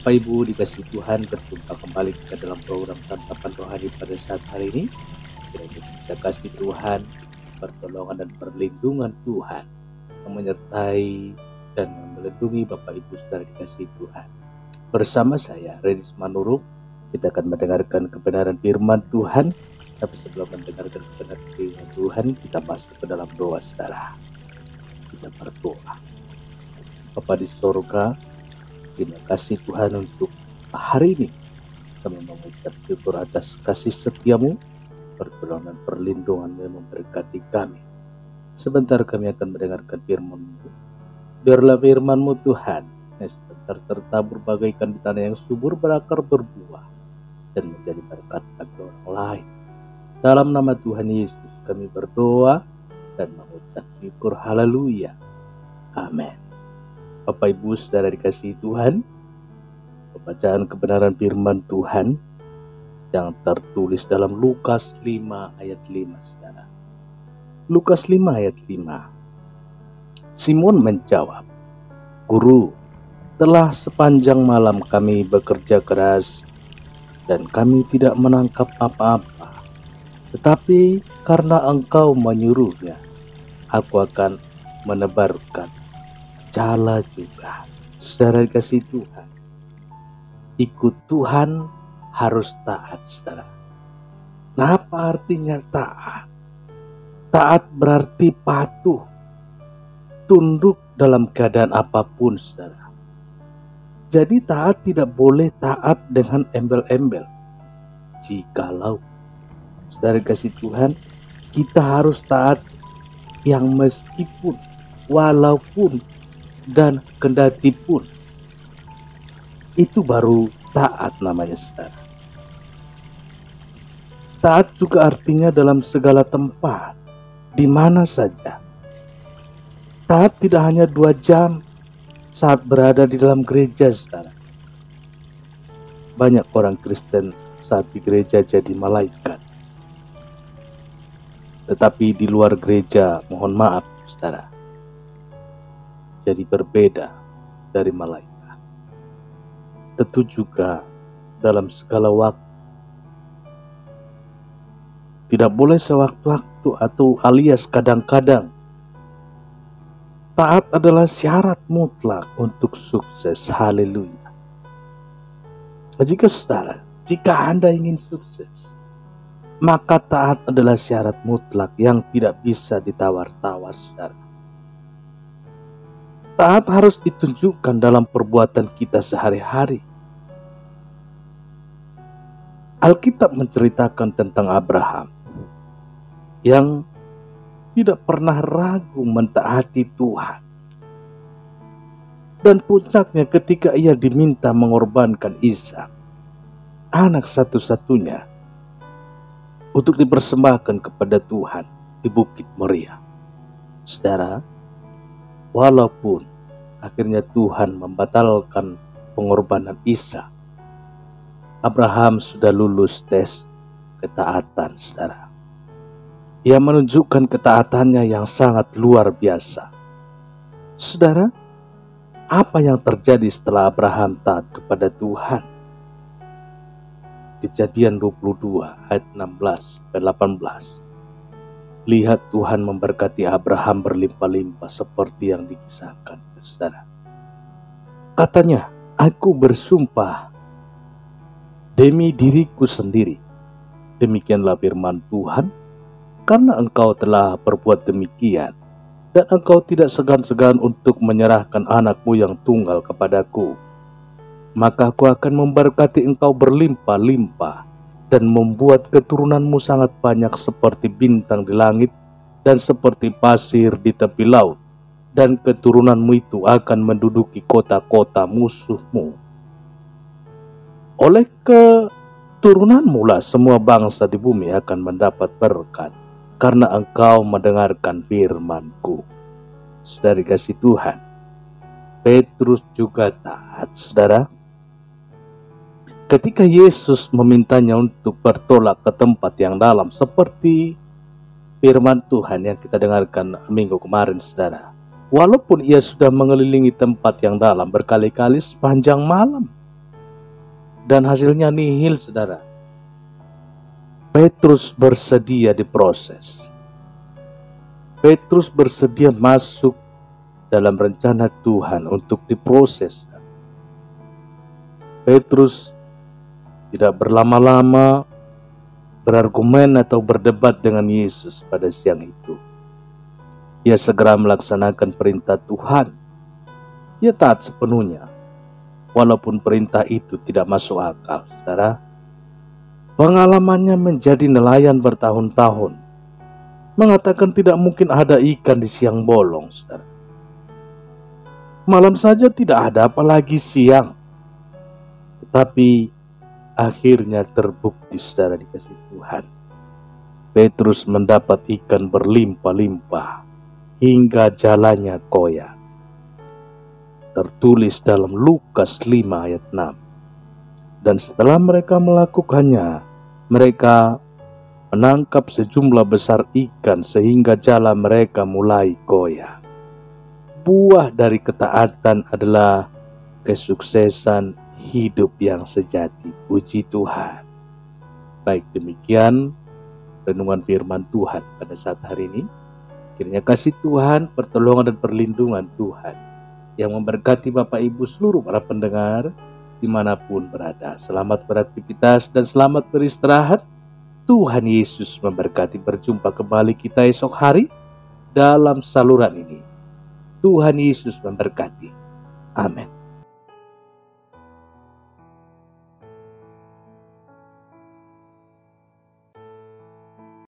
Bapak Ibu dikasih Tuhan, berjumpa kembali kita dalam program Santapan Rohani pada saat hari ini. Kiranya kita kasih Tuhan, pertolongan dan perlindungan Tuhan yang menyertai dan melindungi Bapak Ibu saudara dikasih Tuhan. Bersama saya Redis Manurung, kita akan mendengarkan kebenaran firman Tuhan. Tapi sebelum mendengarkan kebenaran firman Tuhan, kita masuk ke dalam doa saudara. Kita berdoa. Bapa di sorga, terima kasih Tuhan untuk hari ini. Kami mengucap syukur atas kasih setiamu, pertolongan perlindungan yang memberkati kami. Sebentar kami akan mendengarkan firman-Mu. Biarlah firman-Mu Tuhan yang sebentar tertabur bagaikan di tanah yang subur berakar berbuah dan menjadi berkat bagi orang lain. Dalam nama Tuhan Yesus kami berdoa dan mengucap syukur. Haleluya. Amin. Bapak Ibu saudara dikasihi Tuhan, pembacaan kebenaran firman Tuhan yang tertulis dalam Lukas 5 ayat 5 saudara. Lukas 5 ayat 5. Simon menjawab, "Guru, telah sepanjang malam kami bekerja keras dan kami tidak menangkap apa-apa. Tetapi karena Engkau menyuruhnya, aku akan menebarkan jala juga." Saudara dikasih Tuhan, ikut Tuhan harus taat saudara. Nah, apa artinya taat? Taat berarti patuh, tunduk dalam keadaan apapun saudara. Jadi taat tidak boleh taat dengan embel-embel. Jikalau saudara kasih Tuhan, kita harus taat yang meskipun, walaupun, dan kendati pun. Itu baru taat namanya saudara. Taat juga artinya dalam segala tempat, di mana saja. Taat tidak hanya 2 jam saat berada di dalam gereja saudara. Banyak orang Kristen saat di gereja jadi malaikat. Tetapi di luar gereja, mohon maaf saudara, jadi berbeda dari malaikat. Tentu juga dalam segala waktu. Tidak boleh sewaktu-waktu atau alias kadang-kadang. Taat adalah syarat mutlak untuk sukses. Haleluya. Jika Anda ingin sukses, maka taat adalah syarat mutlak yang tidak bisa ditawar-tawar saudara. Taat harus ditunjukkan dalam perbuatan kita sehari-hari. Alkitab menceritakan tentang Abraham yang tidak pernah ragu mentaati Tuhan. Dan puncaknya ketika ia diminta mengorbankan Ishak, anak satu-satunya, untuk dipersembahkan kepada Tuhan di Bukit Moria. Saudara, walaupun akhirnya Tuhan membatalkan pengorbanan Ishak, Abraham sudah lulus tes ketaatan saudara. Ia menunjukkan ketaatannya yang sangat luar biasa. Saudara, apa yang terjadi setelah Abraham taat kepada Tuhan? Kejadian 22 ayat 16 dan 18. Lihat Tuhan memberkati Abraham berlimpah-limpah seperti yang dikisahkan saudara. Katanya, aku bersumpah demi diriku sendiri. Demikianlah firman Tuhan, karena engkau telah berbuat demikian, dan engkau tidak segan-segan untuk menyerahkan anakmu yang tunggal kepadaku, maka aku akan memberkati engkau berlimpah-limpah, dan membuat keturunanmu sangat banyak seperti bintang di langit, dan seperti pasir di tepi laut, dan keturunanmu itu akan menduduki kota-kota musuhmu. Oleh keturunanmu lah semua bangsa di bumi akan mendapat berkat, karena engkau mendengarkan firman-Ku. Saudara dikasih Tuhan, Petrus juga taat saudara. Ketika Yesus memintanya untuk bertolak ke tempat yang dalam, seperti firman Tuhan yang kita dengarkan minggu kemarin saudara. Walaupun ia sudah mengelilingi tempat yang dalam berkali-kali sepanjang malam, dan hasilnya nihil, saudara. Petrus bersedia diproses. Petrus bersedia masuk dalam rencana Tuhan untuk diproses. Petrus tidak berlama-lama berargumen atau berdebat dengan Yesus pada siang itu. Ia segera melaksanakan perintah Tuhan. Ia taat sepenuhnya, walaupun perintah itu tidak masuk akal, saudara. Pengalamannya menjadi nelayan bertahun-tahun mengatakan tidak mungkin ada ikan di siang bolong, saudara. Malam saja tidak ada, apalagi siang. Tetapi akhirnya terbukti, saudara dikasih Tuhan. Petrus mendapat ikan berlimpah-limpah hingga jalannya koyak. Tertulis dalam Lukas 5 ayat 6. Dan setelah mereka melakukannya, mereka menangkap sejumlah besar ikan sehingga jala mereka mulai goyah. Buah dari ketaatan adalah kesuksesan hidup yang sejati. Puji Tuhan. Baik, demikian renungan firman Tuhan pada saat hari ini. Kiranya kasih Tuhan, pertolongan dan perlindungan Tuhan yang memberkati Bapak Ibu seluruh para pendengar dimanapun berada. Selamat beraktivitas dan selamat beristirahat. Tuhan Yesus memberkati. Berjumpa kembali kita esok hari dalam saluran ini. Tuhan Yesus memberkati. Amin.